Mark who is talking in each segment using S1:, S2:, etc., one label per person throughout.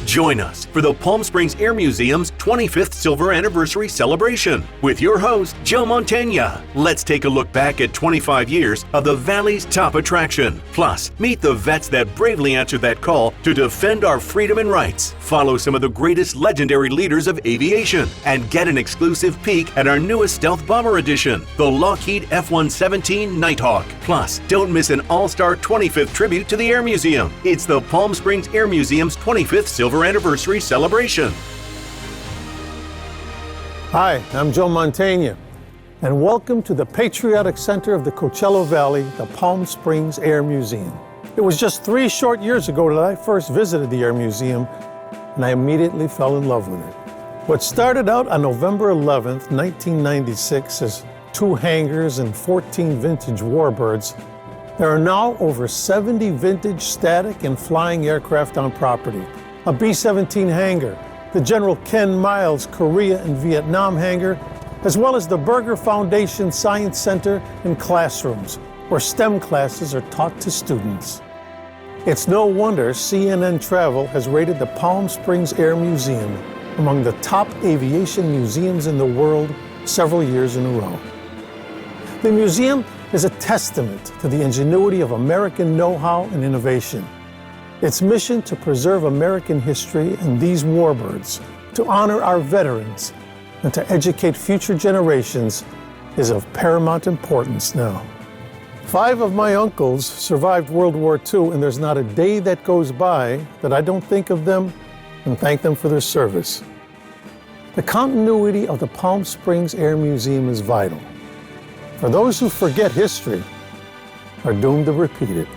S1: Join us for the Palm Springs Air Museum's 25th Silver Anniversary celebration with your host, Joe Montaigne. Let's take a look back at 25 years of the Valley's top attraction. Plus, meet the vets that bravely answered that call to defend our freedom and rights. Follow some of the greatest legendary leaders of aviation and get an exclusive peek at our newest stealth bomber edition, the Lockheed F-117 Nighthawk. Plus, don't miss an all-star 25th tribute to the Air Museum. It's the Palm Springs Air Museum's 25th Silver Anniversary celebration.
S2: Hi, I'm Joe Montaigne, and welcome to the patriotic center of the Coachella Valley, the Palm Springs Air Museum. It was just 3 short years ago that I first visited the Air Museum, and I immediately fell in love with it. What started out on November 11th, 1996 as 2 hangars and 14 vintage warbirds, there are now over 70 vintage static and flying aircraft on property. A B-17 hangar, the General Ken Miles Korea and Vietnam hangar, as well as the Berger Foundation Science Center and classrooms, where STEM classes are taught to students. It's no wonder CNN Travel has rated the Palm Springs Air Museum among the top aviation museums in the world several years in a row. The museum is a testament to the ingenuity of American know-how and innovation. Its mission to preserve American history and these warbirds, to honor our veterans, and to educate future generations is of paramount importance now. 5 of my uncles survived World War II, and there's not a day that goes by that I don't think of them and thank them for their service. The continuity of the Palm Springs Air Museum is vital. For those who forget history are doomed to repeat it.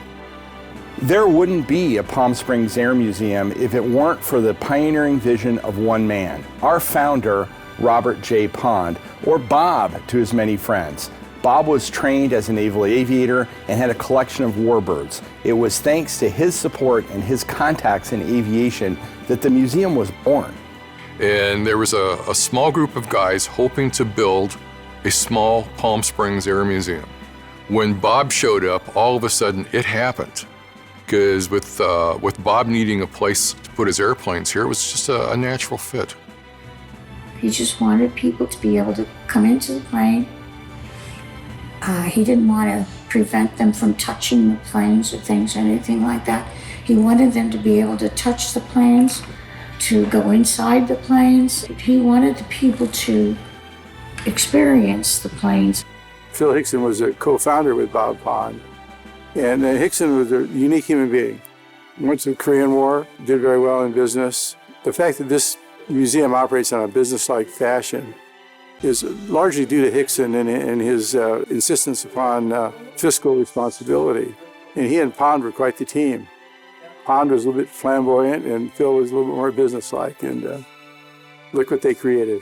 S3: There wouldn't be a Palm Springs Air Museum if it weren't for the pioneering vision of one man, our founder, Robert J. Pond, or Bob to his many friends. Bob was trained as a naval aviator and had a collection of warbirds. It was thanks to his support and his contacts in aviation that the museum was born.
S4: And there was a small group of guys hoping to build a small Palm Springs Air Museum. When Bob showed up, all of a sudden it happened. Because with Bob needing a place to put his airplanes here, it was just a natural fit.
S5: He just wanted people to be able to come into the plane. He didn't want to prevent them from touching the planes or things or anything like that. He wanted them to be able to touch the planes, to go inside the planes. He wanted the people to experience the planes.
S6: Phil Hickson was a co-founder with Bob Pond, and Hickson was a unique human being. Went to the Korean War, did very well in business. The fact that this museum operates on a business-like fashion is largely due to Hickson and his insistence upon fiscal responsibility. And he and Pond were quite the team. Pond was a little bit flamboyant, and Phil was a little bit more businesslike, and look what they created.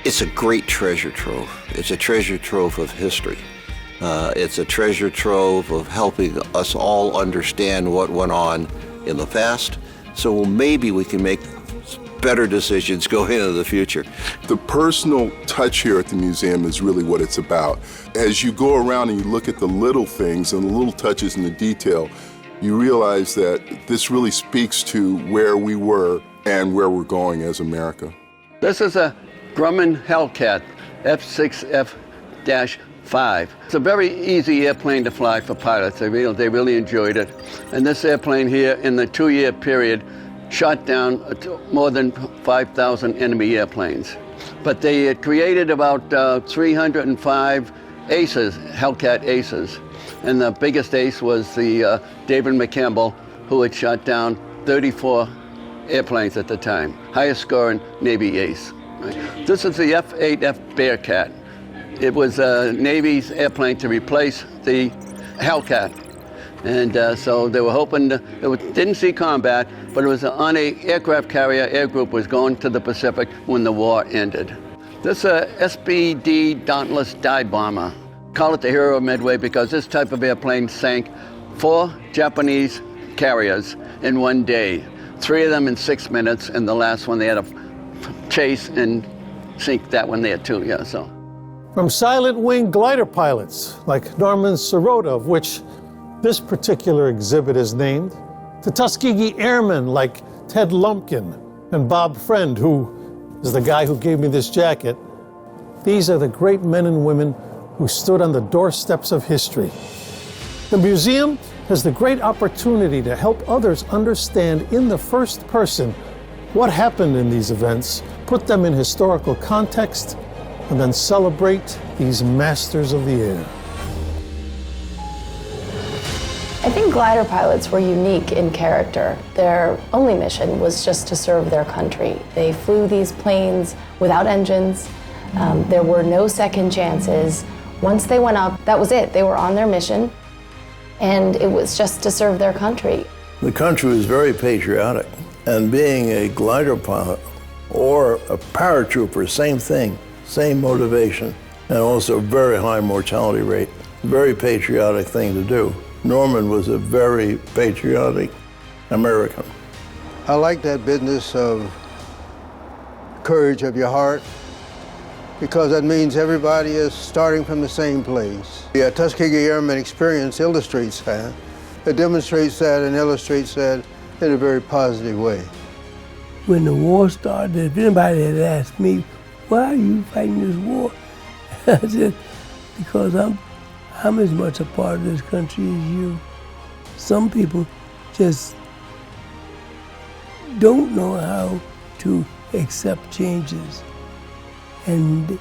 S7: It's a great treasure trove. It's a treasure trove of history. It's a treasure trove of helping us all understand what went on in the past, so maybe we can make better decisions going into the future.
S8: The personal touch here at the museum is really what it's about. As you go around and you look at the little things and the little touches and the detail, you realize that this really speaks to where we were and where we're going as America.
S9: This is a Grumman Hellcat F6F-5. It's a very easy airplane to fly for pilots. They really enjoyed it. And this airplane here, in the 2-year period, shot down more than 5,000 enemy airplanes. But they had created about 305 aces, Hellcat aces. And the biggest ace was the David McCampbell, who had shot down 34 airplanes at the time. Highest scoring Navy ace. Right? This is the F-8F Bearcat. It was Navy's airplane to replace the Hellcat. And so they were hoping didn't see combat, but it was on a aircraft carrier. Air group was going to the Pacific when the war ended. This SBD Dauntless dive bomber. Call it the hero of Midway because this type of airplane sank 4 Japanese carriers in one day. 3 of them in 6 minutes, and the last one they had to chase and sink that one there too. Yeah, so.
S2: From silent wing glider pilots like Norman Sirota, of which this particular exhibit is named, to Tuskegee airmen like Ted Lumpkin and Bob Friend, who is the guy who gave me this jacket. These are the great men and women who stood on the doorsteps of history. The museum has the great opportunity to help others understand in the first person what happened in these events, put them in historical context, and then celebrate these masters of the air.
S10: I think glider pilots were unique in character. Their only mission was just to serve their country. They flew these planes without engines. There were no second chances. Once they went up, that was it. They were on their mission, and it was just to serve their country.
S11: The country was very patriotic, and being a glider pilot or a paratrooper, same thing, same motivation, and also very high mortality rate. Very patriotic thing to do. Norman was a very patriotic American.
S12: I like that business of courage of your heart, because that means everybody is starting from the same place. The Tuskegee Airmen experience illustrates that. It demonstrates that and illustrates that in a very positive way.
S13: When the war started, if anybody had asked me, why are you fighting this war? I said, because I'm as much a part of this country as you. Some people just don't know how to accept changes. And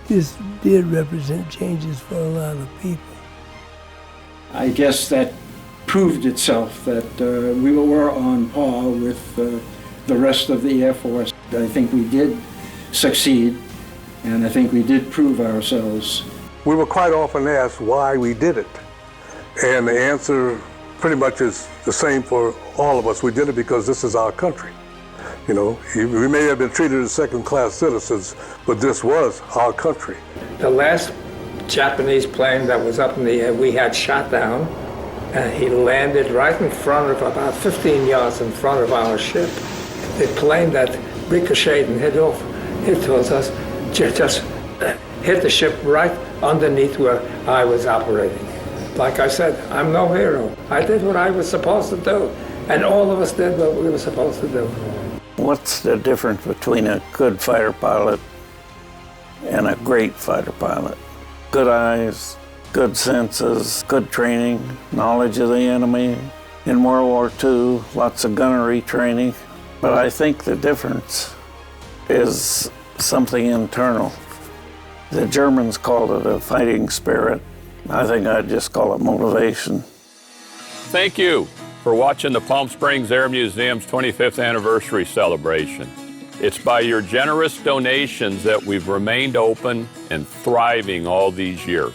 S13: this did represent changes for a lot of people.
S14: I guess that proved itself that we were on par with the rest of the Air Force. I think we did succeed, and I think we did prove ourselves.
S15: We were quite often asked why we did it. And the answer pretty much is the same for all of us. We did it because this is our country. You know, we may have been treated as second-class citizens, but this was our country.
S16: The last Japanese plane that was up in the air, we had shot down, and he landed right in front of, about 15 yards in front of our ship. The plane that ricocheted and hit towards us, just hit the ship right underneath where I was operating. Like I said, I'm no hero. I did what I was supposed to do, and all of us did what we were supposed to do.
S11: What's the difference between a good fighter pilot and a great fighter pilot? Good eyes, good senses, good training, knowledge of the enemy. In World War II, lots of gunnery training. But I think the difference is something internal. The Germans called it a fighting spirit. I think I'd just call it motivation.
S17: Thank you for watching the Palm Springs Air Museum's 25th anniversary celebration. It's by your generous donations that we've remained open and thriving all these years.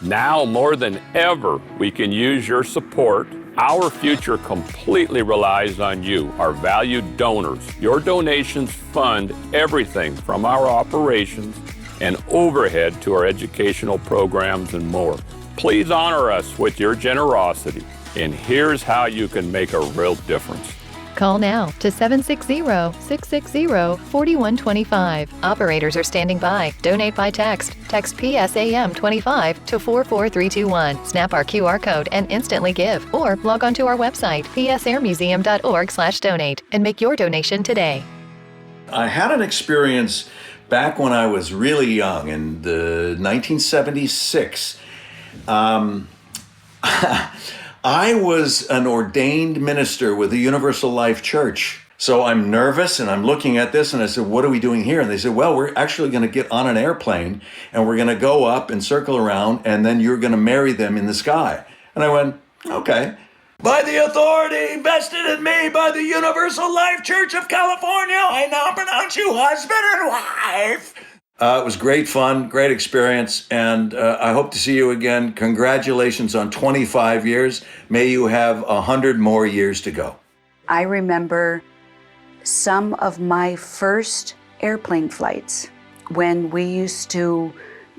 S17: Now more than ever, we can use your support. Our future completely relies on you, our valued donors. Your donations fund everything from our operations and overhead to our educational programs and more. Please honor us with your generosity, and here's how you can make a real difference.
S18: Call now to 760-660-4125. Operators are standing by. Donate by text. Text PSAM25 to 44321. Snap our QR code and instantly give. Or log on to our website, psairmuseum.org/donate, and make your donation today.
S19: I had an experience back when I was really young in 1976. I was an ordained minister with the Universal Life Church. So I'm nervous and I'm looking at this and I said, what are we doing here? And they said, well, we're actually going to get on an airplane and we're going to go up and circle around and then you're going to marry them in the sky. And I went, okay. By the authority vested in me by the Universal Life Church of California, I now pronounce you husband and wife. It was great fun, great experience, and I hope to see you again. Congratulations on 25 years. May you have 100 more years to go.
S20: I remember some of my first airplane flights when we used to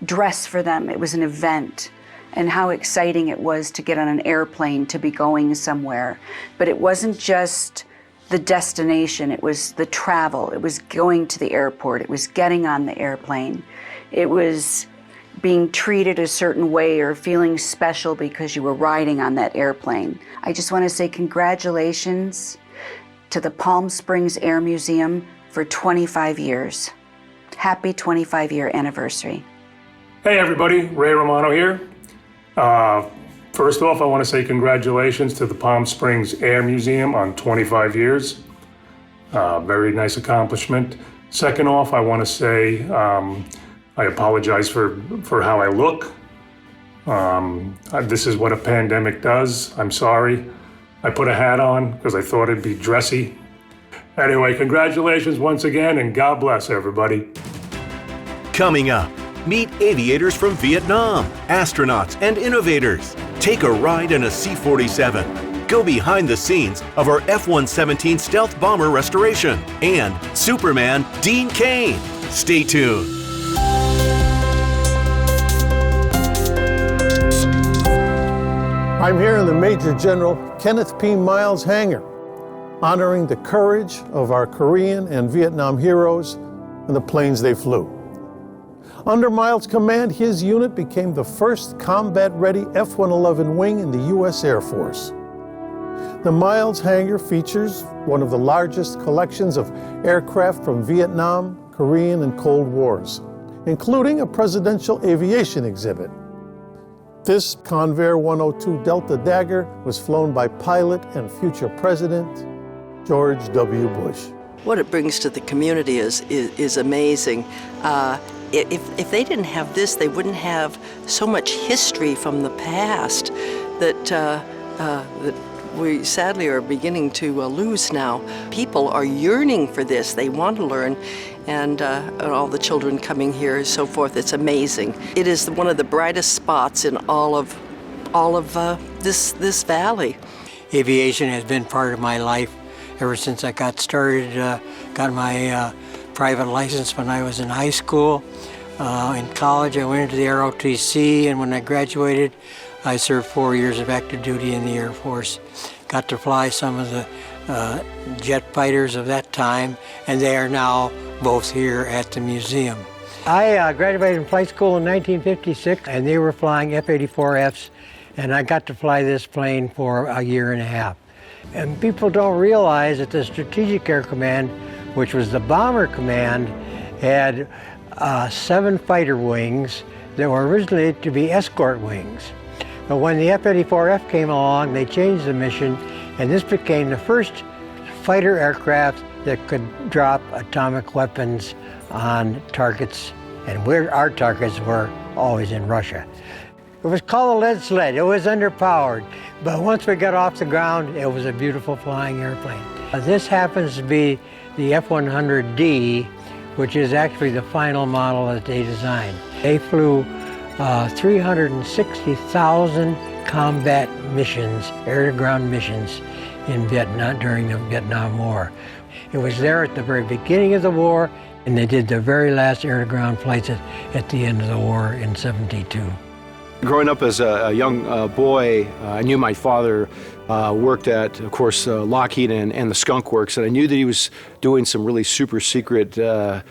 S20: dress for them. It was an event, and how exciting it was to get on an airplane to be going somewhere. But it wasn't just the destination, it was the travel. It was going to the airport, it was getting on the airplane. It was being treated a certain way or feeling special because you were riding on that airplane. I just want to say congratulations to the Palm Springs Air Museum for 25 years. Happy 25-year anniversary.
S21: Hey everybody, Ray Romano here. First off, I want to say congratulations to the Palm Springs Air Museum on 25 years. Very nice accomplishment. Second off, I want to say I apologize for how I look. This is what a pandemic does. I'm sorry. I put a hat on because I thought it'd be dressy. Anyway, congratulations once again, and God bless everybody.
S1: Coming up, meet aviators from Vietnam, astronauts and innovators. Take a ride in a C-47. Go behind the scenes of our F-117 stealth bomber restoration and Superman Dean Cain. Stay tuned.
S2: I'm here in the Major General Kenneth P. Miles hangar, honoring the courage of our Korean and Vietnam heroes and the planes they flew. Under Miles' command, his unit became the first combat-ready F-111 wing in the U.S. Air Force. The Miles hangar features one of the largest collections of aircraft from Vietnam, Korean, and Cold Wars, including a presidential aviation exhibit. This Convair 102 Delta Dagger was flown by pilot and future President George W. Bush.
S22: What it brings to the community is amazing. If they didn't have this, they wouldn't have so much history from the past that we sadly are beginning to lose now. People are yearning for this. They want to learn, and all the children coming here and so forth. It's amazing. It is one of the brightest spots in all of this valley.
S23: Aviation has been part of my life ever since I got started. Got my private license when I was in high school. In college, I went into the ROTC, and when I graduated, I served 4 years of active duty in the Air Force. Got to fly some of the jet fighters of that time, and they are now both here at the museum. I graduated from flight school in 1956, and they were flying F-84Fs, and I got to fly this plane for a year and a half. And people don't realize that the Strategic Air Command, which was the bomber command, had 7 fighter wings that were originally to be escort wings. But when the F-84F came along, they changed the mission, and this became the first fighter aircraft that could drop atomic weapons on targets, and our targets were always in Russia. It was called a lead sled. It was underpowered, but once we got off the ground, it was a beautiful flying airplane. This happens to be the F-100D, which is actually the final model that they designed. They flew 360,000 combat missions, air-to-ground missions in Vietnam during the Vietnam War. It was there at the very beginning of the war, and they did the very last air-to-ground flights at the end of the war in '72.
S24: Growing up as a young boy, I knew my father worked at, of course, Lockheed and the Skunk Works, and I knew that he was doing some really super secret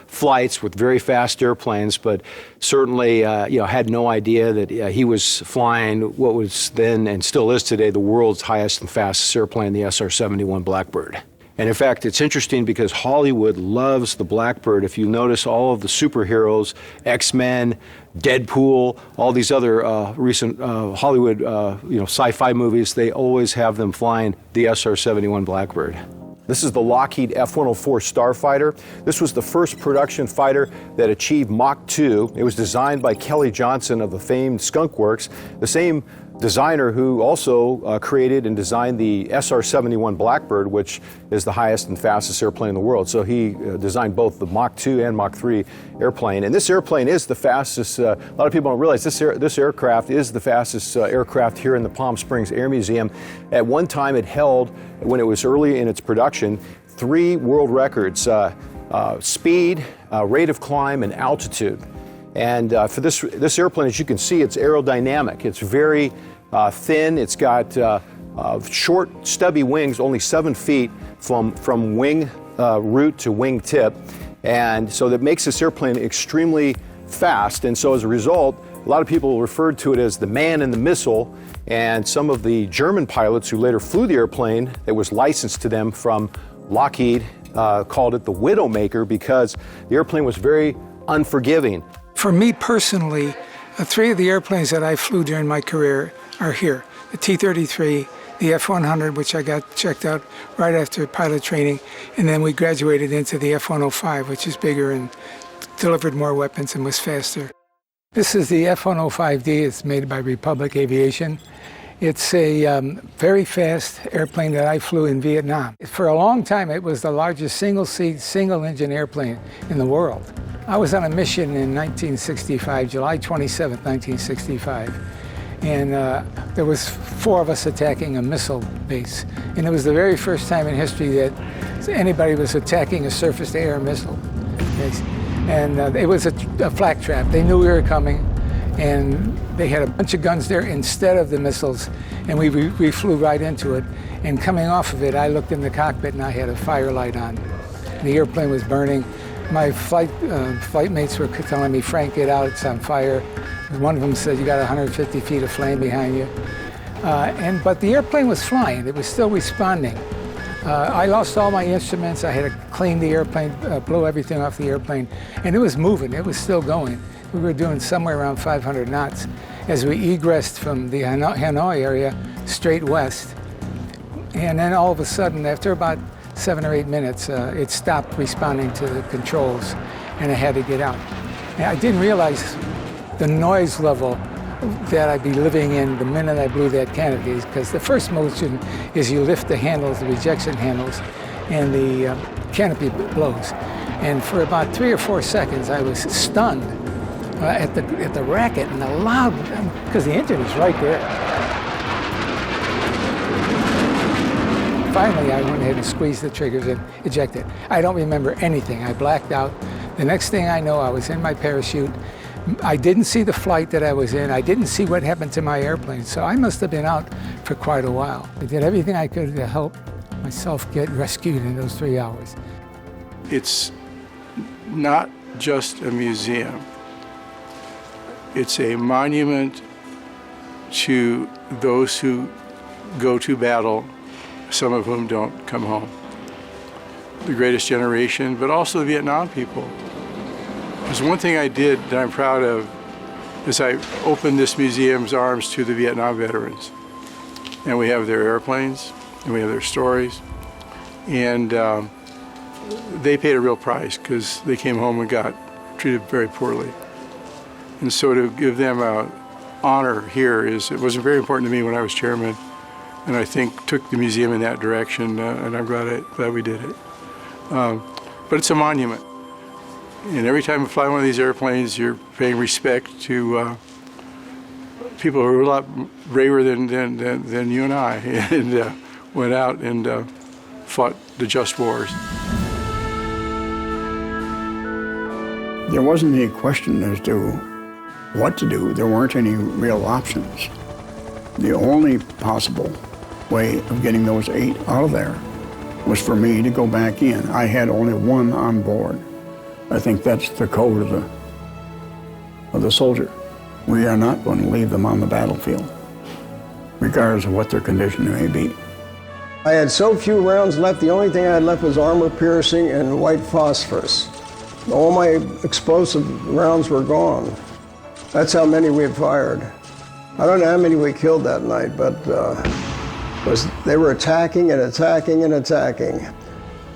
S24: flights with very fast airplanes, but certainly had no idea that he was flying what was then and still is today the world's highest and fastest airplane, the SR-71 Blackbird. And in fact, it's interesting because Hollywood loves the Blackbird. If you notice all of the superheroes, X-Men, Deadpool, all these other recent Hollywood sci-fi movies, they always have them flying the SR-71 Blackbird. This is the Lockheed F-104 Starfighter. This was the first production fighter that achieved Mach 2. It was designed by Kelly Johnson of the famed Skunk Works, the same designer who also created and designed the SR-71 Blackbird, which is the highest and fastest airplane in the world. So he designed both the Mach 2 and Mach 3 airplane. And this airplane is the fastest. A lot of people don't realize this aircraft is the fastest aircraft here in the Palm Springs Air Museum. At one time it held, when it was early in its production, 3 world records: speed, rate of climb, and altitude. And for this airplane, as you can see, it's aerodynamic. It's very thin. It's got short, stubby wings, only 7 feet from wing root to wing tip. And so that makes this airplane extremely fast. And so as a result, a lot of people referred to it as the man in the missile. And some of the German pilots who later flew the airplane that was licensed to them from Lockheed called it the Widowmaker, because the airplane was very unforgiving.
S3: For me personally, 3 of the airplanes that I flew during my career are here. The T-33, the F-100, which I got checked out right after pilot training, and then we graduated into the F-105, which is bigger and delivered more weapons and was faster. This is the F-105D. It's made by Republic Aviation. It's a very fast airplane that I flew in Vietnam. For a long time, it was the largest single-seat, single-engine airplane in the world. I was on a mission in 1965, July 27th, 1965, and there was 4 of us attacking a missile base. And it was the very first time in history that anybody was attacking a surface-to-air missile base. And it was a flak trap. They knew we were coming, and they had a bunch of guns there instead of the missiles, and we flew right into it. And coming off of it, I looked in the cockpit and I had a fire light on. The airplane was burning. My flight mates were telling me, "Frank, get out, it's on fire." One of them said, "You got 150 feet of flame behind you." But the airplane was flying. It was still responding. I lost all my instruments. I had to clean the airplane, blow everything off the airplane, and it was moving. It was still going. We were doing somewhere around 500 knots as we egressed from the Hanoi area straight west. And then all of a sudden, after about 7 or 8 minutes, it stopped responding to the controls, and I had to get out. And I didn't realize the noise level that I'd be living in the minute I blew that canopy, because the first motion is you lift the handles, the rejection handles, and the canopy blows. And for about 3 or 4 seconds, I was stunned at the racket and the loud, because the engine is right there. Finally, I went ahead and squeezed the triggers and ejected. I don't remember anything. I blacked out. The next thing I know, I was in my parachute. I didn't see the flight that I was in. I didn't see what happened to my airplane. So I must have been out for quite a while. I did everything I could to help myself get rescued in those 3 hours.
S4: It's not just a museum. It's a monument to those who go to battle, some of whom don't come home. The greatest generation, but also the Vietnam people. There's one thing I did that I'm proud of, is I opened this museum's arms to the Vietnam veterans. And we have their airplanes, and we have their stories. And they paid a real price, because they came home and got treated very poorly. And so to give them an honor here it was very important to me when I was chairman, and I think took the museum in that direction, and I'm glad we did it. But it's a monument. And every time you fly one of these airplanes, you're paying respect to people who are a lot braver than you and I, and went out and fought the just wars.
S5: There wasn't any question as to what to do. There weren't any real options. The only possible way of getting those 8 out of there was for me to go back in. I had only one on board. I think that's the code of the soldier. We are not going to leave them on the battlefield, regardless of what their condition may be.
S12: I had so few rounds left, the only thing I had left was armor piercing and white phosphorus. All my explosive rounds were gone. That's how many we had fired. I don't know how many we killed that night, but they were attacking and attacking and attacking.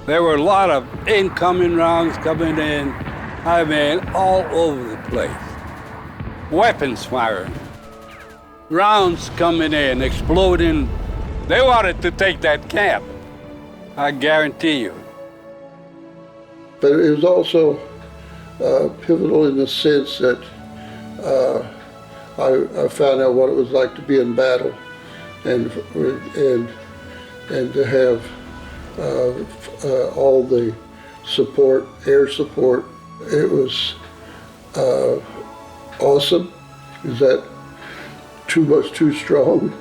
S6: There were a lot of incoming rounds coming in, I mean, all over the place. Weapons firing, rounds coming in, exploding. They wanted to take that camp, I guarantee you.
S7: But it was also pivotal in the sense that I found out what it was like to be in battle, and to have all the support, air support. It was awesome. Is that too much too strong?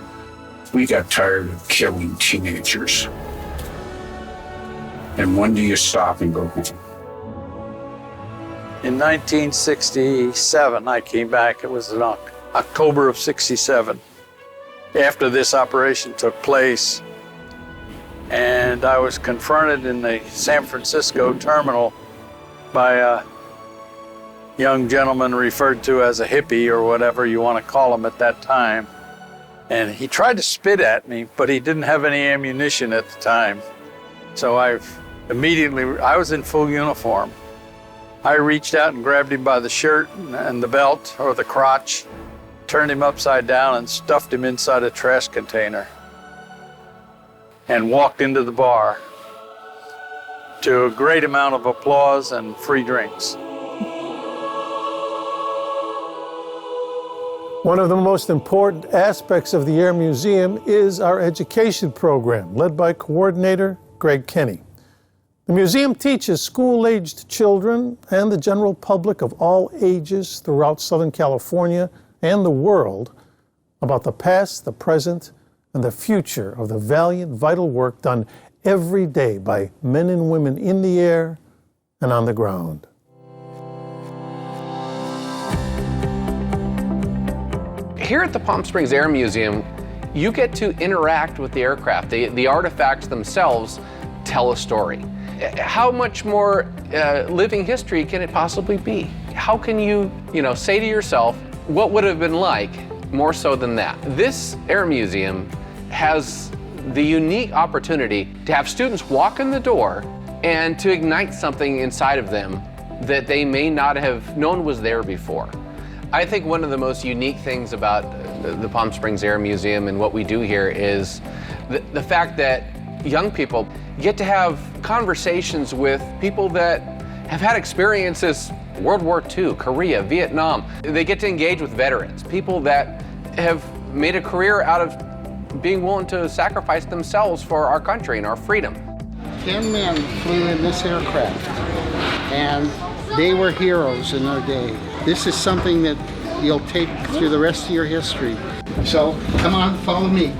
S8: We got tired of killing teenagers. And when do you stop and go home?
S6: In 1967, I came back. It was in October of 67. After this operation took place, and I was confronted in the San Francisco terminal by a young gentleman referred to as a hippie or whatever you want to call him at that time. And he tried to spit at me, but he didn't have any ammunition at the time. So I was in full uniform. I reached out and grabbed him by the shirt and the belt or the crotch, turned him upside down and stuffed him inside a trash container and walked into the bar to a great amount of applause and free drinks.
S2: One of the most important aspects of the Air Museum is our education program, led by coordinator Greg Kenny. The museum teaches school-aged children and the general public of all ages throughout Southern California and the world about the past, the present, and the future of the valiant, vital work done every day by men and women in the air and on the ground.
S9: Here at the Palm Springs Air Museum, you get to interact with the aircraft. The artifacts themselves tell a story. How much more living history can it possibly be? How can you say to yourself, what would it have been like more so than that? This Air Museum has the unique opportunity to have students walk in the door and to ignite something inside of them that they may not have known was there before. I think one of the most unique things about the Palm Springs Air Museum and what we do here is the fact that young people get to have conversations with people that have had experiences World War II, Korea, Vietnam. They get to engage with veterans, people that have made a career out of being willing to sacrifice themselves for our country and our freedom.
S25: 10 men flew in this aircraft, and they were heroes in their day. This is something that you'll take through the rest of your history. So, come on, follow me.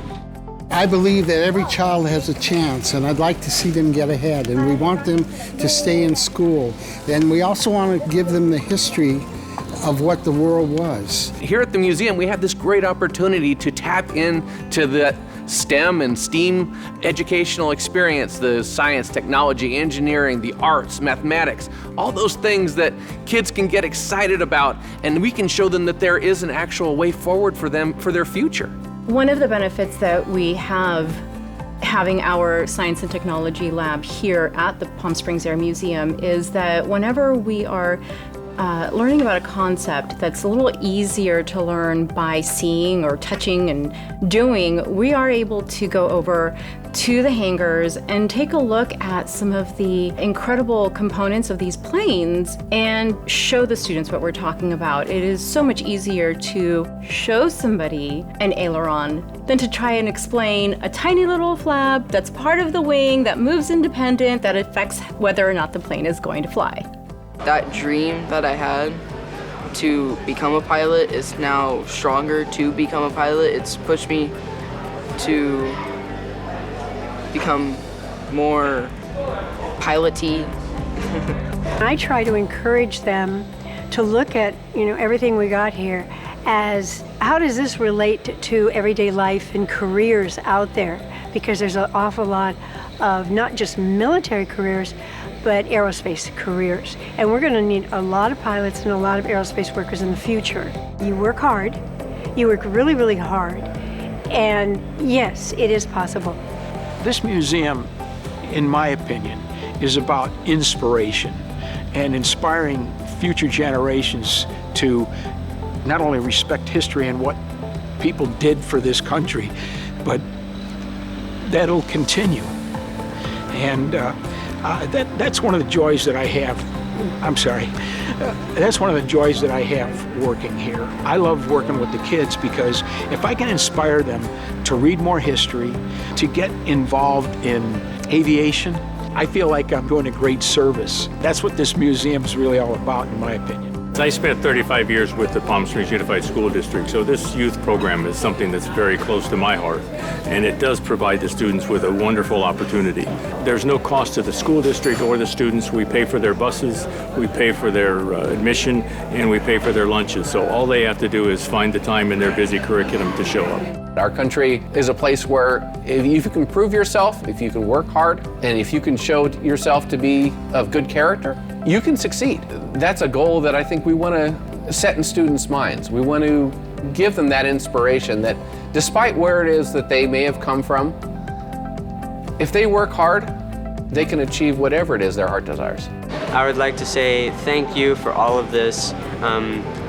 S25: I believe that every child has a chance, and I'd like to see them get ahead, and we want them to stay in school. And we also want to give them the history of what the world was.
S9: Here at the museum, we have this great opportunity to tap into the STEM and STEAM educational experience, the science, technology, engineering, the arts, mathematics, all those things that kids can get excited about, and we can show them that there is an actual way forward for them, for their future.
S26: One of the benefits that we have having our science and technology lab here at the Palm Springs Air Museum is that whenever we are learning about a concept that's a little easier to learn by seeing or touching and doing, we are able to go over to the hangars and take a look at some of the incredible components of these planes and show the students what we're talking about. It is so much easier to show somebody an aileron than to try and explain a tiny little flap that's part of the wing that moves independent that affects whether or not the plane is going to fly.
S27: That dream that I had to become a pilot is now stronger to become a pilot. It's pushed me to become more pilot-y.
S28: I try to encourage them to look at, everything we got here as how does this relate to everyday life and careers out there? Because there's an awful lot of not just military careers, but aerospace careers. And we're gonna need a lot of pilots and a lot of aerospace workers in the future. You work hard, you work really, really hard, and yes, it is possible.
S29: This museum, in my opinion,
S10: is about inspiration and inspiring future generations to not only respect history and what people did for this country, but that'll continue. And that's one of the joys that I have. I'm sorry. That's one of the joys that I have working here. I love working with the kids because if I can inspire them to read more history, to get involved in aviation, I feel like I'm doing a great service. That's what this museum is really all about, in my opinion.
S11: I spent 35 years with the Palm Springs Unified School District, so this youth program is something that's very close to my heart, and it does provide the students with a wonderful opportunity. There's no cost to the school district or the students. We pay for their buses, we pay for their admission, and we pay for their lunches, so all they have to do is find the time in their busy curriculum to show up.
S9: Our country is a place where if you can prove yourself, if you can work hard, and if you can show yourself to be of good character, you can succeed. That's a goal that I think we want to set in students' minds. We want to give them that inspiration that despite where it is that they may have come from, if they work hard, they can achieve whatever it is their heart desires.
S13: I would like to say thank you for all of this,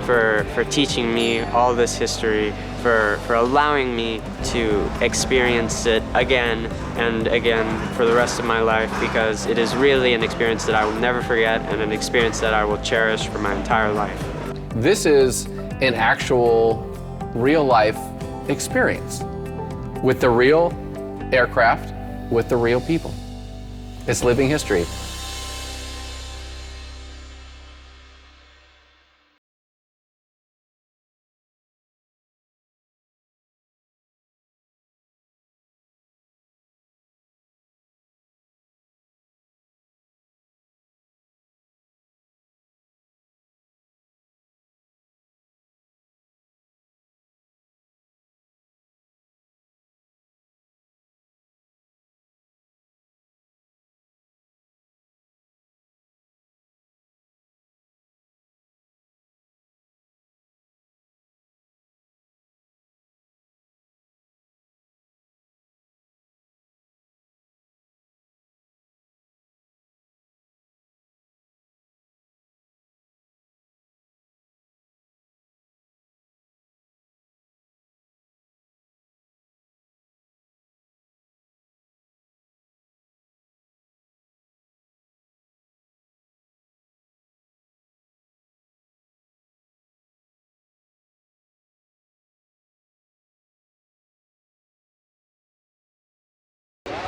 S13: for teaching me all this history, for allowing me to experience it again and again for the rest of my life, because it is really an experience that I will never forget and an experience that I will cherish for my entire life.
S9: This is an actual real-life experience with the real aircraft, with the real people. It's living history.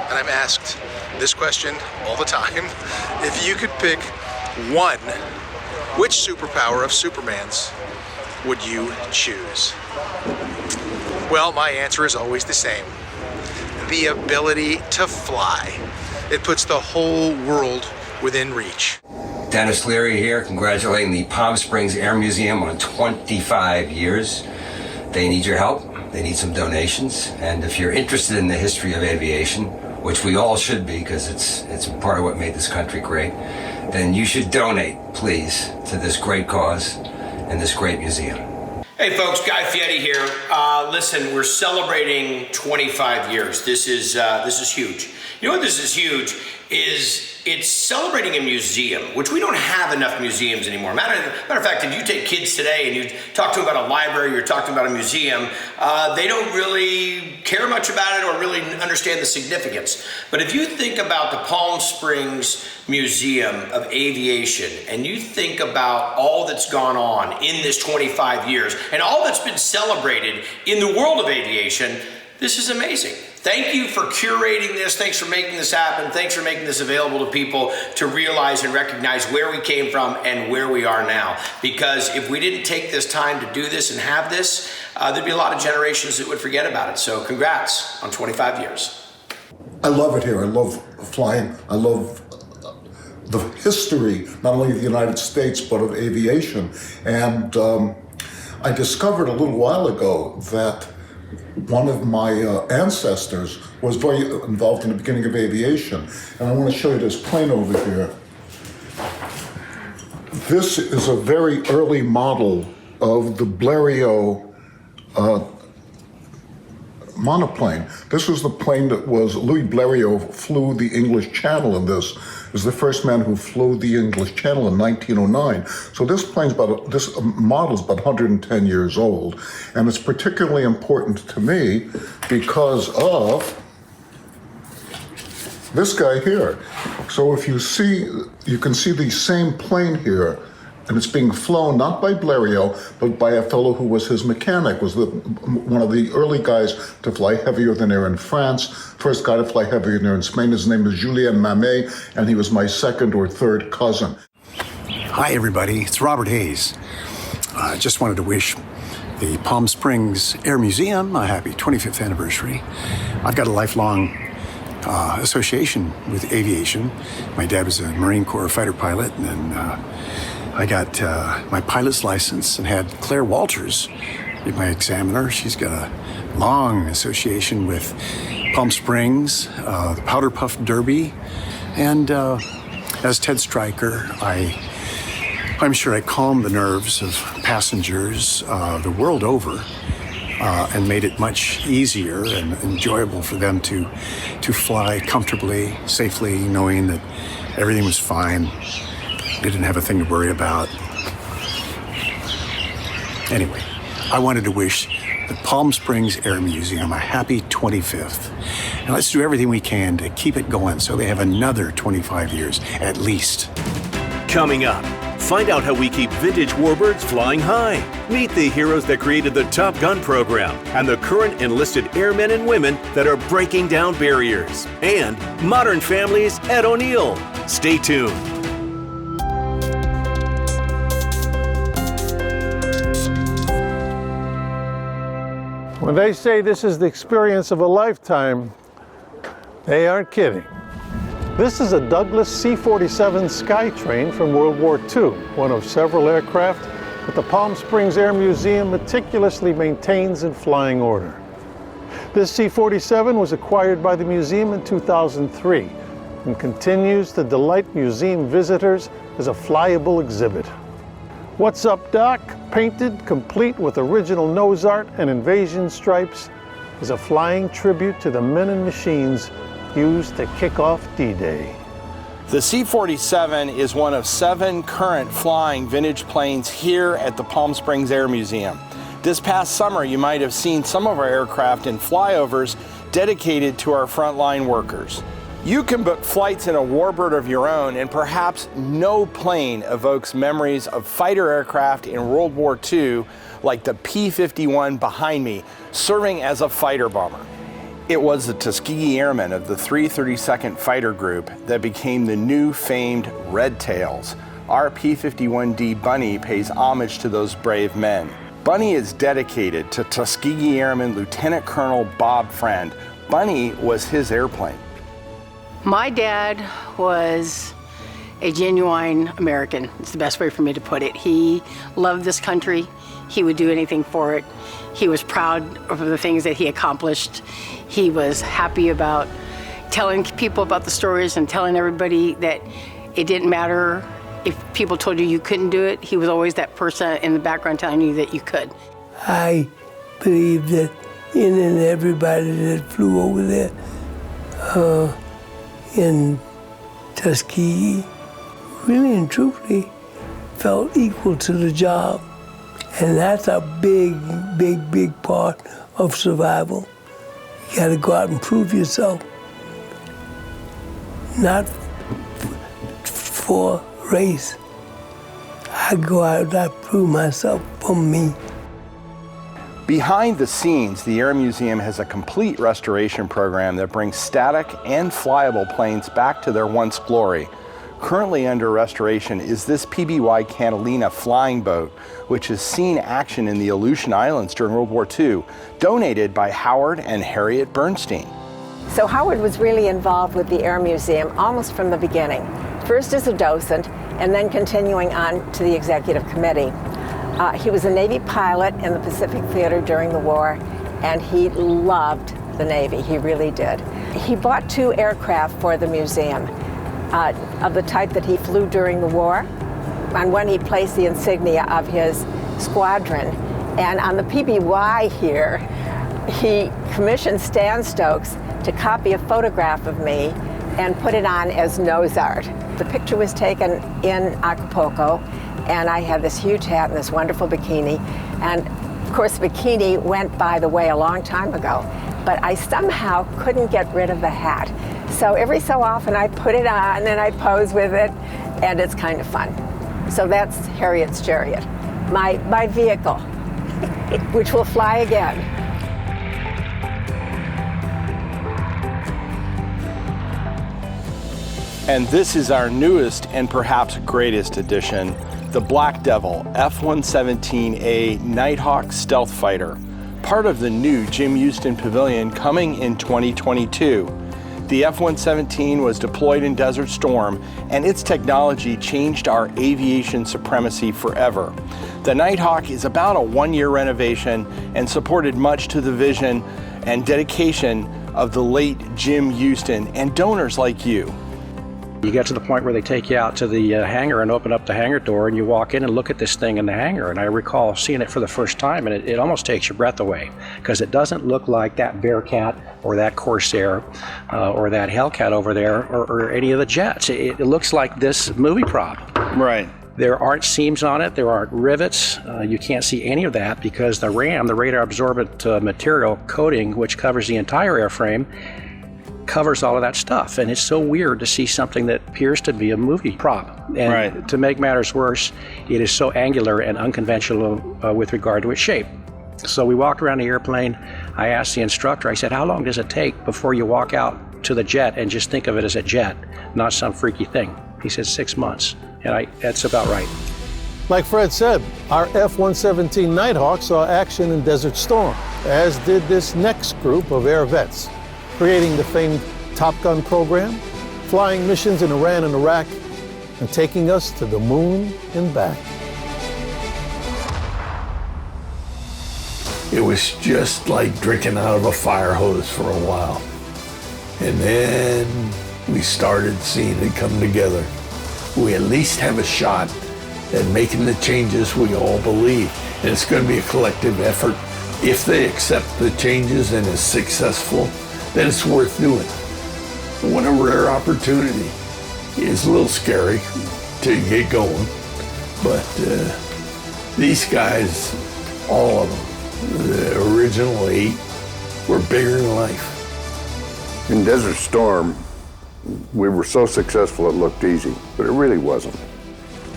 S14: And I'm asked this question all the time. If you could pick one, which superpower of Superman's would you choose? Well, my answer is always the same. The ability to fly. It puts the whole world within reach.
S15: Dennis Leary here, congratulating the Palm Springs Air Museum on 25 years. They need your help. They need some donations. And if you're interested in the history of aviation, which we all should be because it's part of what made this country great, then you should donate, please, to this great cause and this great museum.
S16: Hey folks, Guy Fieri here. Listen, we're celebrating 25 years. This is huge. You know what this is huge is it's celebrating a museum, which we don't have enough museums anymore. Matter of fact, if you take kids today and you talk to them about a library, you're talking about a museum, they don't really care much about it or really understand the significance. But if you think about the Palm Springs Museum of Aviation and you think about all that's gone on in this 25 years and all that's been celebrated in the world of aviation, this is amazing. Thank you for curating this. Thanks for making this happen. Thanks for making this available to people to realize and recognize where we came from and where we are now. Because if we didn't take this time to do this and have this, there'd be a lot of generations that would forget about it. So congrats on 25 years.
S17: I love it here. I love flying. I love the history, not only of the United States, but of aviation. And I discovered a little while ago that one of my ancestors was very involved in the beginning of aviation. And I want to show you this plane over here. This is a very early model of the Blériot monoplane. This was the plane that was, Louis Blériot flew the English Channel in this. is the first man who flew the English Channel in 1909. So this model is about 110 years old, and it's particularly important to me because of this guy here. So if you can see the same plane here, and it's being flown not by Blériot, but by a fellow who was his mechanic, was one of the early guys to fly heavier than air in France, first guy to fly heavier than air in Spain. His name is Julien Mamet, and he was my second or third cousin.
S1: Hi, everybody. It's Robert Hayes. I just wanted to wish the Palm Springs Air Museum a happy 25th anniversary. I've got a lifelong association with aviation. My dad was a Marine Corps fighter pilot, and then I got my pilot's license and had Claire Walters be my examiner. She's got a long association with Palm Springs, the Powder Puff Derby, and as Ted Stryker, I'm sure I calmed the nerves of passengers the world over and made it much easier and enjoyable for them to fly comfortably, safely, knowing that everything was fine. They didn't have a thing to worry about. Anyway, I wanted to wish the Palm Springs Air Museum a happy 25th. And let's do everything we can to keep it going so they have another 25 years at least.
S18: Coming up, find out how we keep vintage warbirds flying high. Meet the heroes that created the Top Gun program and the current enlisted airmen and women that are breaking down barriers. And Modern Family's Ed O'Neill. Stay tuned.
S2: When they say this is the experience of a lifetime, they aren't kidding. This is a Douglas C-47 Skytrain from World War II, one of several aircraft that the Palm Springs Air Museum meticulously maintains in flying order. This C-47 was acquired by the museum in 2003 and continues to delight museum visitors as a flyable exhibit. What's Up, Doc, painted complete with original nose art and invasion stripes, is a flying tribute to the men and machines used to kick off D-Day.
S19: The C-47 is one of 7 current flying vintage planes here at the Palm Springs Air Museum. This past summer, you might have seen some of our aircraft in flyovers dedicated to our frontline workers. You can book flights in a warbird of your own, and perhaps no plane evokes memories of fighter aircraft in World War II like the P-51 behind me, serving as a fighter bomber. It was the Tuskegee Airmen of the 332nd Fighter Group that became the new famed Red Tails. Our P-51D Bunny pays homage to those brave men. Bunny is dedicated to Tuskegee Airman Lieutenant Colonel Bob Friend. Bunny was his airplane.
S28: My dad was a genuine American. It's the best way for me to put it. He loved this country. He would do anything for it. He was proud of the things that he accomplished. He was happy about telling people about the stories and telling everybody that it didn't matter if people told you you couldn't do it. He was always that person in the background telling you that you could.
S20: I believe that in and everybody that flew over there in Tuskegee really and truthfully felt equal to the job. And that's a big part of survival. You gotta go out and prove yourself. Not for race. I go out and I prove myself for me.
S19: Behind the scenes, the Air Museum has a complete restoration program that brings static and flyable planes back to their once glory. Currently under restoration is this PBY Catalina flying boat, which has seen action in the Aleutian Islands during World War II, donated by Howard and Harriet Bernstein.
S21: So Howard was really involved with the Air Museum almost from the beginning, first as a docent and then continuing on to the executive committee. He was a Navy pilot in the Pacific Theater during the war, and he loved the Navy, he really did. He bought 2 aircraft for the museum, of the type that he flew during the war, and when he placed the insignia of his squadron. And on the PBY here, he commissioned Stan Stokes to copy a photograph of me and put it on as nose art. The picture was taken in Acapulco, and I had this huge hat and this wonderful bikini. And of course, the bikini went by the way a long time ago, but I somehow couldn't get rid of the hat. So every so often I put it on and I pose with it, and it's kind of fun. So that's Harriet's chariot, my vehicle, which will fly again.
S19: And this is our newest and perhaps greatest addition, the Black Devil F-117A Nighthawk Stealth Fighter, part of the new Jim Houston Pavilion coming in 2022. The F-117 was deployed in Desert Storm, and its technology changed our aviation supremacy forever. The Nighthawk is about a one-year renovation and supported much to the vision and dedication of the late Jim Houston and donors like you.
S3: You get to the point where they take you out to the hangar and open up the hangar door, and you walk in and look at this thing in the hangar. And I recall seeing it for the first time, and it almost takes your breath away, because it doesn't look like that Bearcat or that Corsair or that Hellcat over there or any of the jets. It looks like this movie prop.
S19: Right.
S3: There aren't seams on it, there aren't rivets, you can't see any of that because the RAM, the radar absorbent material coating, which covers the entire airframe, covers all of that stuff. And it's so weird to see something that appears to be a movie prop. And
S19: right.
S3: To make matters worse, it is so angular and unconventional with regard to its shape. So we walked around the airplane. I asked the instructor, I said, how long does it take before you walk out to the jet and just think of it as a jet, not some freaky thing? He said 6 months. And that's about right.
S2: Like Fred said, our F-117 Nighthawk saw action in Desert Storm, as did this next group of air vets, creating the famed Top Gun program, flying missions in Iran and Iraq, and taking us to the moon and back.
S4: It was just like drinking out of a fire hose for a while. And then we started seeing it come together. We at least have a shot at making the changes we all believe. And it's going to be a collective effort. If they accept the changes and is successful, then it's worth doing. What a rare opportunity. It's a little scary till you get going, but these guys, all of them, the original 8, were bigger than life.
S5: In Desert Storm, we were so successful it looked easy, but it really wasn't.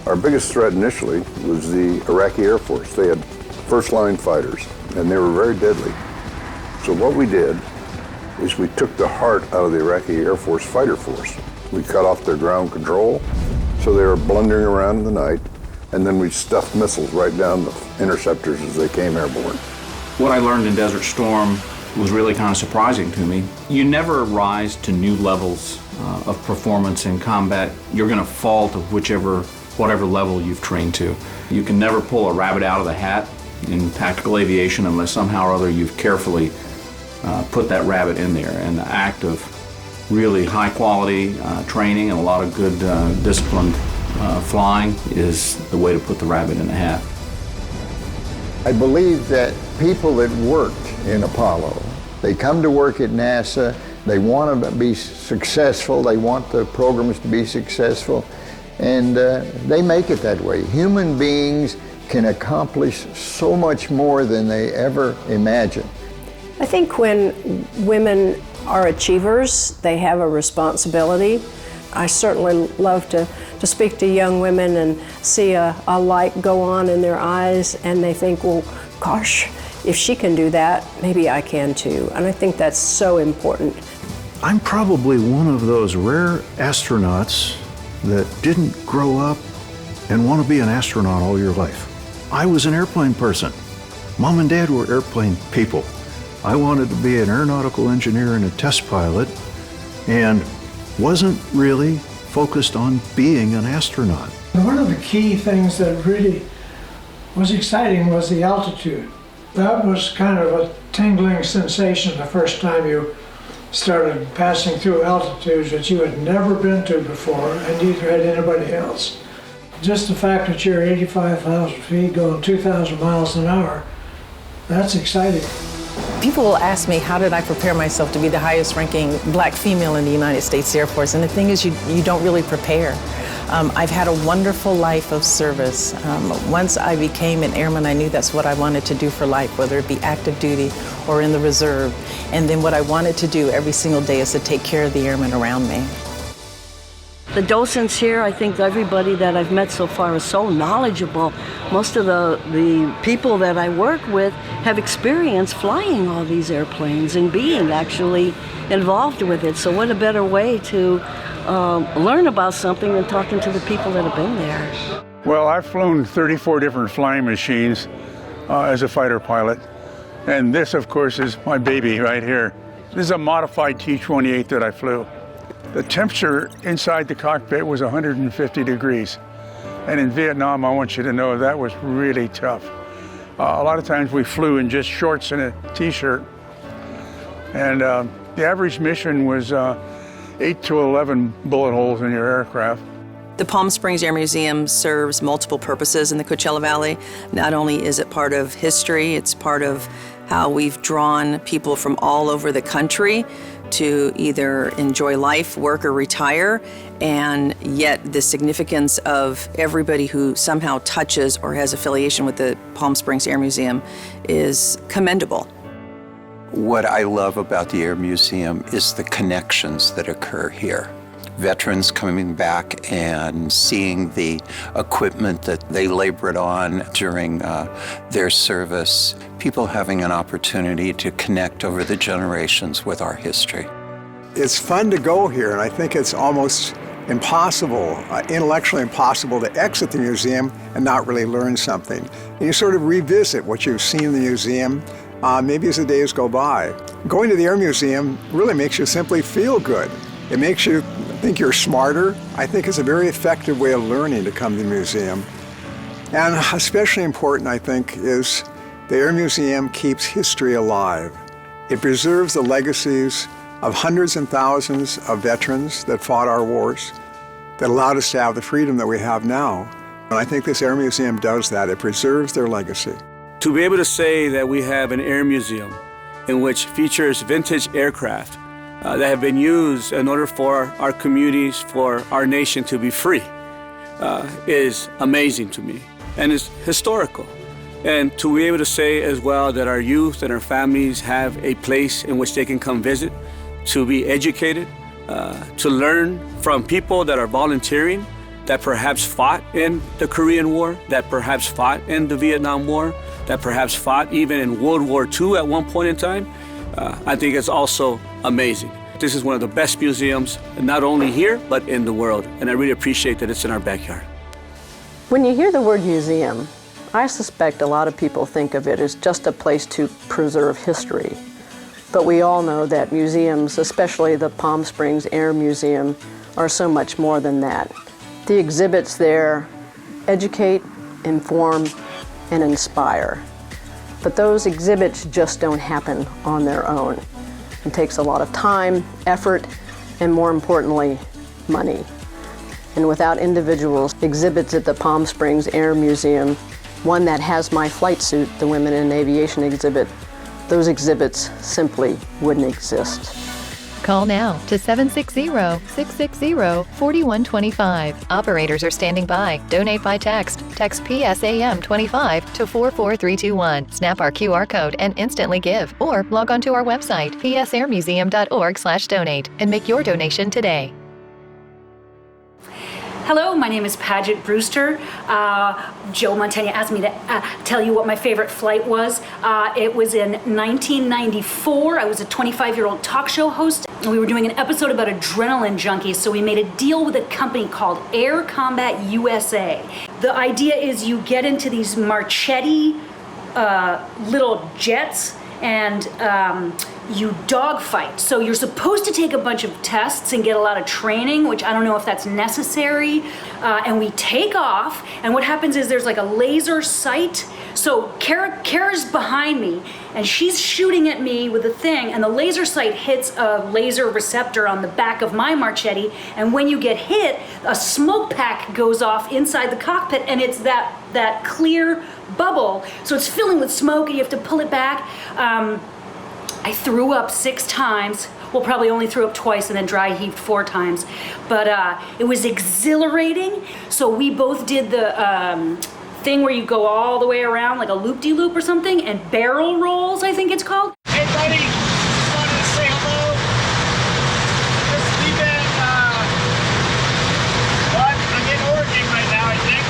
S5: Our biggest threat initially was the Iraqi Air Force. They had first-line fighters, and they were very deadly. So what we did is we took the heart out of the Iraqi Air Force fighter force. We cut off their ground control, so they were blundering around in the night, and then we stuffed missiles right down the interceptors as they came airborne.
S7: What I learned in Desert Storm was really kind of surprising to me. You never rise to new levels of performance in combat. You're going to fall to whatever level you've trained to. You can never pull a rabbit out of the hat in tactical aviation unless somehow or other you've carefully put that rabbit in there. And the act of really high quality training and a lot of good disciplined flying is the way to put the rabbit in the hat.
S12: I believe that people that worked in Apollo, they come to work at NASA, they want to be successful, they want the programs to be successful, and they make it that way. Human beings can accomplish so much more than they ever imagined.
S22: I think when women are achievers, they have a responsibility. I certainly love to speak to young women and see a light go on in their eyes, and they think, well, gosh, if she can do that, maybe I can too. And I think that's so important.
S23: I'm probably one of those rare astronauts that didn't grow up and want to be an astronaut all your life. I was an airplane person. Mom and Dad were airplane people. I wanted to be an aeronautical engineer and a test pilot, and wasn't really focused on being an astronaut.
S24: One of the key things that really was exciting was the altitude. That was kind of a tingling sensation the first time you started passing through altitudes that you had never been to before, and neither had anybody else. Just the fact that you're 85,000 feet going 2,000 miles an hour, that's exciting.
S6: People will ask me, how did I prepare myself to be the highest ranking black female in the United States Air Force? And the thing is, you don't really prepare. I've had a wonderful life of service. Once I became an airman, I knew that's what I wanted to do for life, whether it be active duty or in the reserve. And then what I wanted to do every single day is to take care of the airmen around me.
S8: The docents here, I think everybody that I've met so far is so knowledgeable. Most of the people that I work with have experience flying all these airplanes and being actually involved with it. So what a better way to learn about something than talking to the people that have been there.
S10: Well, I've flown 34 different flying machines as a fighter pilot. And this, of course, is my baby right here. This is a modified T-28 that I flew. The temperature inside the cockpit was 150 degrees. And in Vietnam, I want you to know that was really tough. A lot of times we flew in just shorts and a T-shirt. And the average mission was 8 to 11 bullet holes in your aircraft.
S11: The Palm Springs Air Museum serves multiple purposes in the Coachella Valley. Not only is it part of history, it's part of how we've drawn people from all over the country to either enjoy life, work, or retire, and yet the significance of everybody who somehow touches or has affiliation with the Palm Springs Air Museum is commendable.
S13: What I love about the Air Museum is the connections that occur here. Veterans coming back and seeing the equipment that they labored on during their service. People having an opportunity to connect over the generations with our history.
S25: It's fun to go here, and I think it's almost impossible, intellectually impossible to exit the museum and not really learn something. And you sort of revisit what you've seen in the museum, maybe as the days go by. Going to the Air Museum really makes you simply feel good. It makes you think you're smarter. I think it's a very effective way of learning to come to the museum. And especially important, I think, is the Air Museum keeps history alive. It preserves the legacies of hundreds and thousands of veterans that fought our wars, that allowed us to have the freedom that we have now. And I think this Air Museum does that. It preserves their legacy.
S26: To be able to say that we have an air museum in which features vintage aircraft that have been used in order for our communities, for our nation to be free, is amazing to me, and it's historical. And to be able to say as well that our youth and our families have a place in which they can come visit, to be educated, to learn from people that are volunteering, that perhaps fought in the Korean War, that perhaps fought in the Vietnam War, that perhaps fought even in World War II at one point in time, I think it's also amazing. This is one of the best museums, not only here, but in the world. And I really appreciate that it's in our backyard.
S22: When you hear the word museum, I suspect a lot of people think of it as just a place to preserve history. But we all know that museums, especially the Palm Springs Air Museum, are so much more than that. The exhibits there educate, inform, and inspire. But those exhibits just don't happen on their own. It takes a lot of time, effort, and more importantly, money. And without individuals, exhibits at the Palm Springs Air Museum, one that has my flight suit, the Women in Aviation exhibit, those exhibits simply wouldn't exist.
S27: Call now to 760-660-4125. Operators are standing by. Donate by text. Text PSAM25 to 44321. Snap our QR code and instantly give. Or log on to our website, psairmuseum.org/donate, and make your donation today.
S29: Hello, my name is Paget Brewster. Joe Montana asked me to tell you what my favorite flight was. It was in 1994. I was a 25-year-old talk show host. We were doing an episode about adrenaline junkies, so we made a deal with a company called Air Combat USA. The idea is you get into these Marchetti little jets and you dogfight. So you're supposed to take a bunch of tests and get a lot of training, which I don't know if that's necessary. And we take off, and what happens is there's like a laser sight. So Kara's behind me, and she's shooting at me with a thing, and the laser sight hits a laser receptor on the back of my Marchetti, and when you get hit, a smoke pack goes off inside the cockpit, and it's that clear bubble. So it's filling with smoke, and you have to pull it back. I threw up 6 times. Well, probably only threw up twice and then dry heaved 4 times. But it was exhilarating. So we both did the thing where you go all the way around like a loop-de-loop or something, and barrel rolls, I think it's called.
S1: Hey buddy, just wanted to say hello. Just leaving, well, I'm in Oregon right now, I think.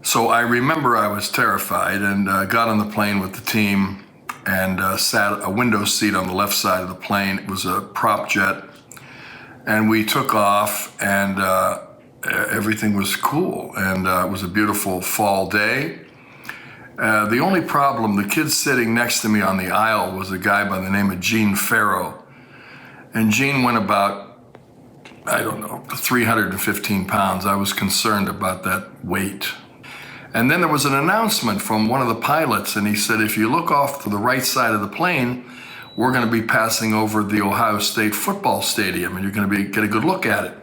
S4: So I remember I was terrified and got on the plane with the team and sat a window seat on the left side of the plane. It was a prop jet. And we took off and everything was cool. And it was a beautiful fall day. The only problem, the kid sitting next to me on the aisle was a guy by the name of Gene Farrow. And Gene went about, I don't know, 315 pounds. I was concerned about that weight. And then there was an announcement from one of the pilots, and he said, if you look off to the right side of the plane, we're going to be passing over the Ohio State football stadium, and you're going to get a good look at it.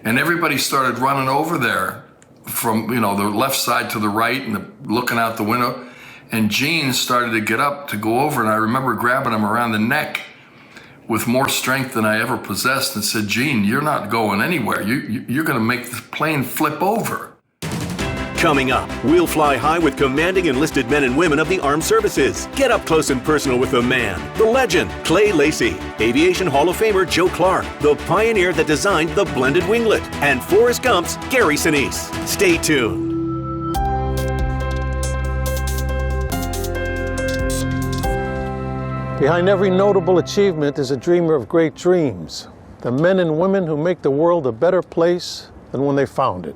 S4: And everybody started running over there from, the left side to the right and looking out the window. And Gene started to get up to go over, and I remember grabbing him around the neck with more strength than I ever possessed and said, Gene, you're not going anywhere. You're going to make the plane flip over.
S9: Coming up, we'll fly high with commanding enlisted men and women of the armed services. Get up close and personal with the man, the legend, Clay Lacy, Aviation Hall of Famer Joe Clark, the pioneer that designed the blended winglet, and Forrest Gump's Gary Sinise. Stay tuned.
S2: Behind every notable achievement is a dreamer of great dreams, the men and women who make the world a better place than when they found it.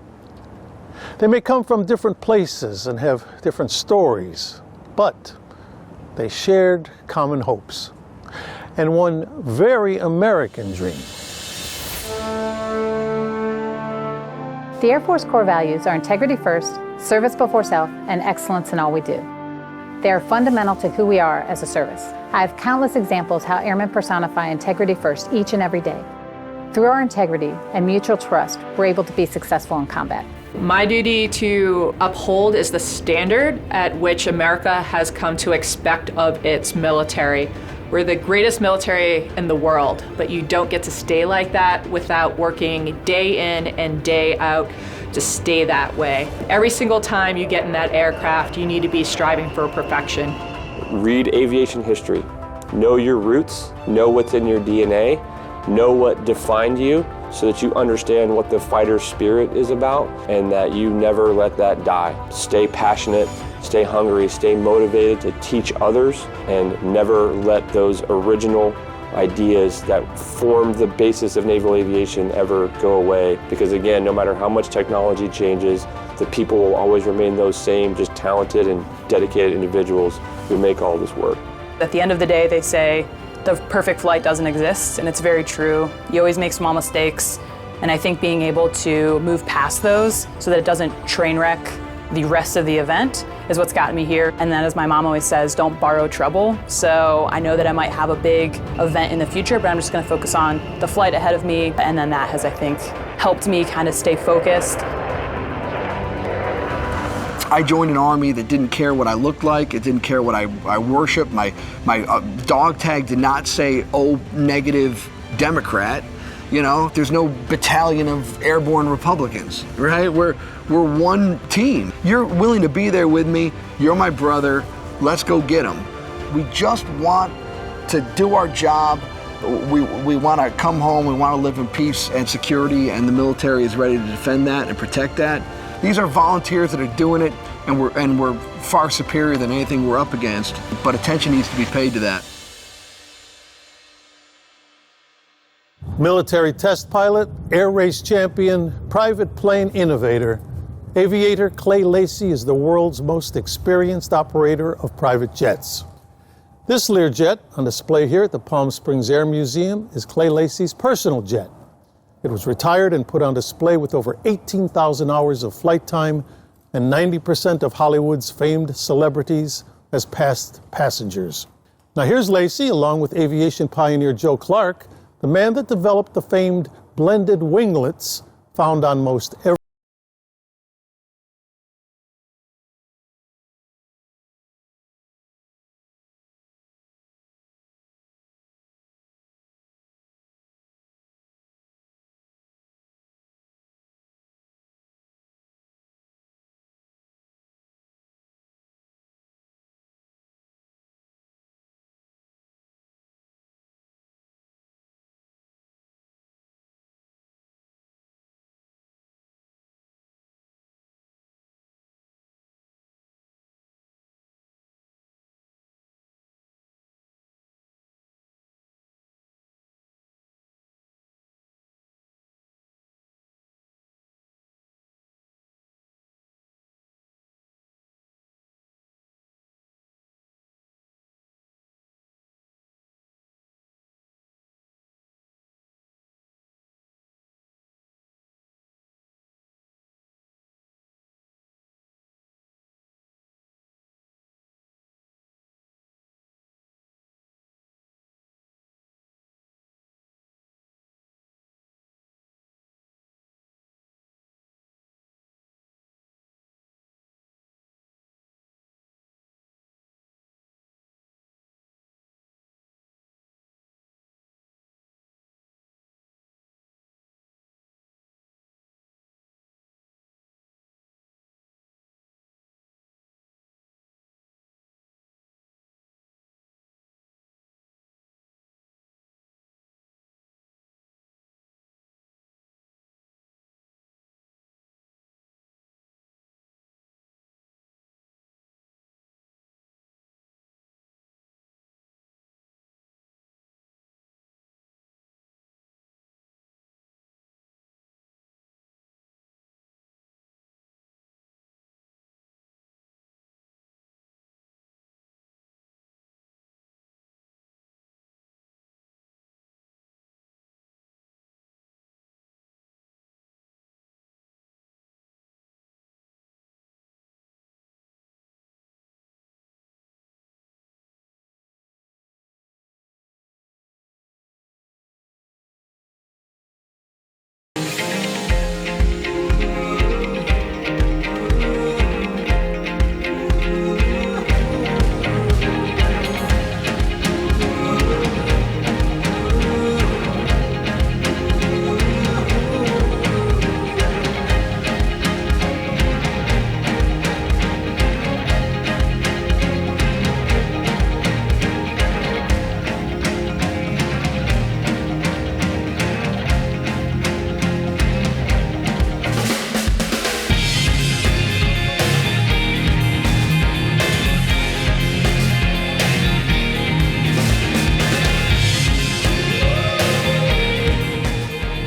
S2: They may come from different places and have different stories, but they shared common hopes and one very American dream.
S14: The Air Force core values are integrity first, service before self, and excellence in all we do. They are fundamental to who we are as a service. I have countless examples how airmen personify integrity first each and every day. Through our integrity and mutual trust, we're able to be successful in combat.
S15: My duty to uphold is the standard at which America has come to expect of its military. We're the greatest military in the world, but you don't get to stay like that without working day in and day out to stay that way. Every single time you get in that aircraft, you need to be striving for perfection.
S16: Read aviation history. Know your roots, know what's in your DNA, know what defined you, so that you understand what the fighter spirit is about and that you never let that die. Stay passionate, stay hungry, stay motivated to teach others, and never let those original ideas that formed the basis of naval aviation ever go away. Because again, no matter how much technology changes, the people will always remain those same, just talented and dedicated individuals who make all this work.
S15: At the end of the day, they say, the perfect flight doesn't exist, and it's very true. You always make small mistakes, and I think being able to move past those so that it doesn't train wreck the rest of the event is what's gotten me here. And then, as my mom always says, don't borrow trouble. So I know that I might have a big event in the future, but I'm just gonna focus on the flight ahead of me, and then that has, I think, helped me kind of stay focused.
S17: I joined an army that didn't care what I looked like. It didn't care what I worshiped. My dog tag did not say, oh, negative Democrat. You know, there's no battalion of airborne Republicans, right? We're one team. You're willing to be there with me. You're my brother. Let's go get them. We just want to do our job. We want to come home. We want to live in peace and security, and the military is ready to defend that and protect that. These are volunteers that are doing it, and we're far superior than anything we're up against, but attention needs to be paid to that.
S2: Military test pilot, air race champion, private plane innovator, aviator Clay Lacy is the world's most experienced operator of private jets. This Learjet on display here at the Palm Springs Air Museum is Clay Lacy's personal jet. It was retired and put on display with over 18,000 hours of flight time and 90% of Hollywood's famed celebrities as past passengers. Now here's Lacy, along with aviation pioneer Joe Clark, the man that developed the famed blended winglets found on most every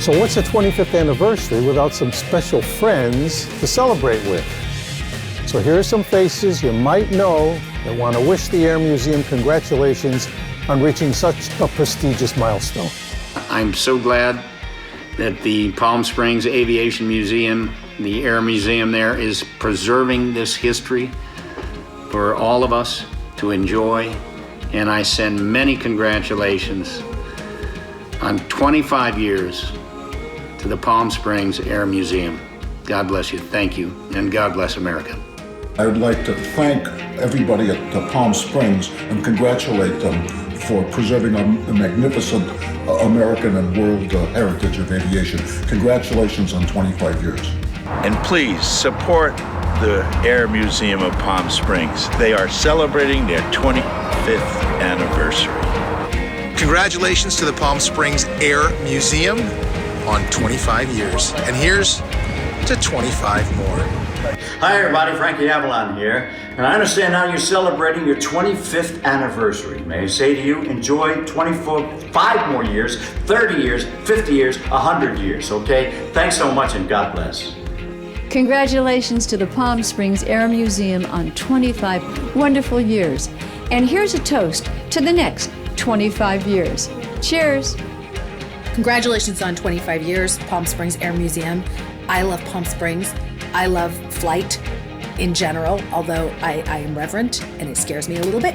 S2: So what's a 25th anniversary without some special friends to celebrate with? So here are some faces you might know that want to wish the Air Museum congratulations on reaching such a prestigious milestone.
S3: I'm so glad that the Palm Springs Aviation Museum, the Air Museum there, is preserving this history for all of us to enjoy. And I send many congratulations on 25 years to the Palm Springs Air Museum. God bless you. Thank you. And God bless America.
S5: I would like to thank everybody at Palm Springs and congratulate them for preserving a magnificent American and world heritage of aviation. Congratulations on 25 years.
S7: And please support the Air Museum of Palm Springs. They are celebrating their 25th anniversary.
S12: Congratulations to the Palm Springs Air Museum on 25 years. And here's to 25 more.
S18: Hi everybody, Frankie Avalon here, and I understand now you're celebrating your 25th anniversary. May I say to you, enjoy 5 more years, 30 years, 50 years, 100 years, okay? Thanks so much and God bless.
S19: Congratulations to the Palm Springs Air Museum on 25 wonderful years. And here's a toast to the next 25 years. Cheers.
S20: Congratulations on 25 years, Palm Springs Air Museum. I love Palm Springs. I love flight in general, although I am reverent and it scares me a little bit.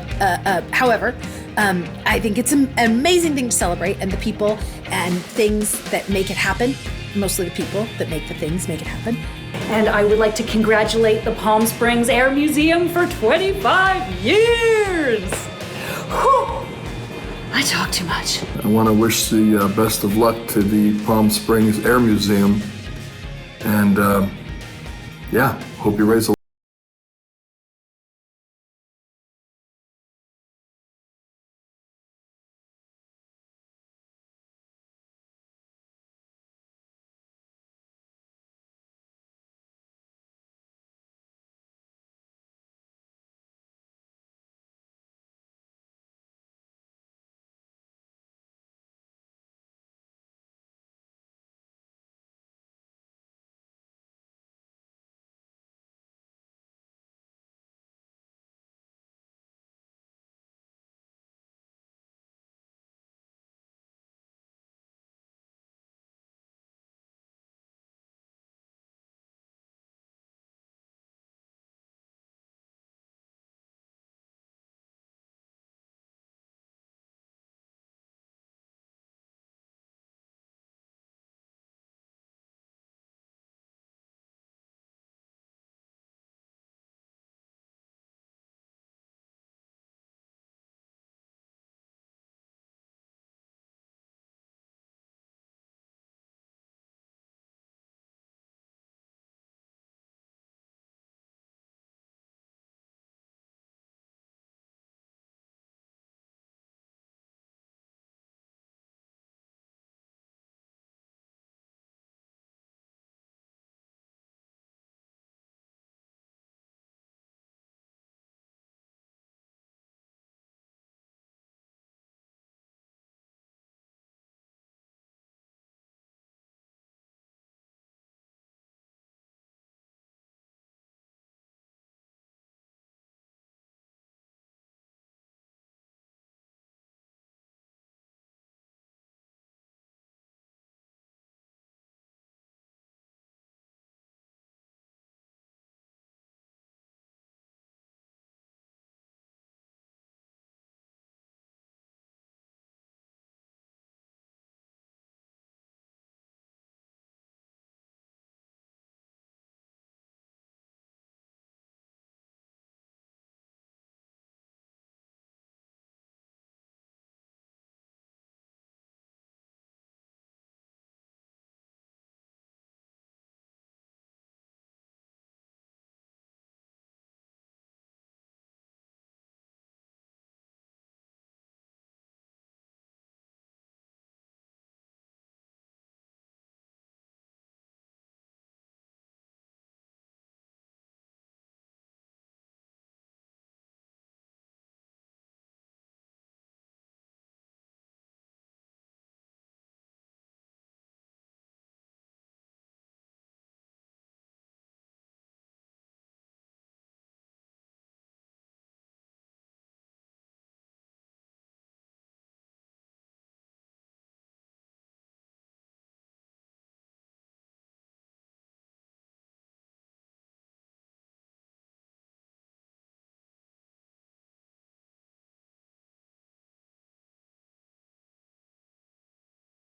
S20: However, I think it's an amazing thing to celebrate, and the people and things that make it happen, mostly the people that make the things make it happen.
S29: And I would like to congratulate the Palm Springs Air Museum for 25 years. Whew. I talk too much.
S21: I want to wish the best of luck to the Palm Springs Air Museum. And yeah, hope you raise a